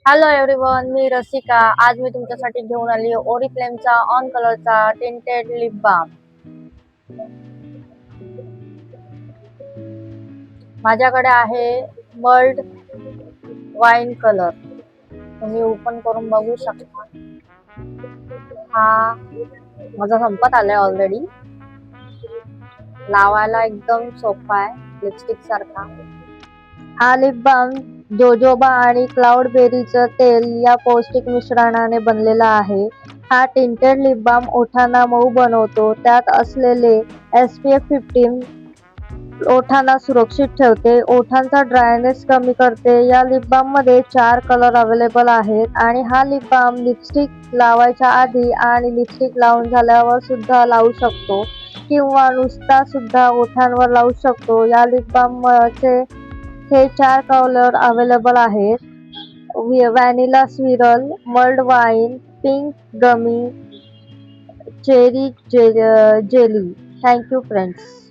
Hello everyone, मी रसिका. आज मी तुमच्यासाठी घेऊन आली ओरिफ्लेमचा ऑन कलरचा टिंटेड लिप बाम. माझ्याकडे आहे मल्ड वाईन कलर. तुम्ही ओपन करून बघू शकता. हा माझा संपत आलाय ऑलरेडी. लावायला एकदम सोपा आहे, लिपस्टिक सारखा. हा लिप बाम जोजोबा आणि क्लाउड बेरीचं तेल या पौष्टिक मिश्रणाने बनलेला आहे. हा टिंटेड लिप बाम ओठांना मऊ बनवतो. त्यात असलेले SPF 15 ओठांना सुरक्षित ठेवते, ओठांचा ड्रायनेस कमी करते. या लिप बाम मध्ये 4 कलर अवेलेबल आहेत आणि हा लिप बाम लिपस्टिक लावायच्या आधी आणि लिपस्टिक लावून झाल्यावर सुद्धा लावू शकतो किंवा नुसता सुद्धा ओठांवर लावू शकतो. या लिप बाम चे हे 4 कलर अवेलेबल आहेत: vanilla swirl, mulled wine, pink gummy, cherry jelly. Thank you friends.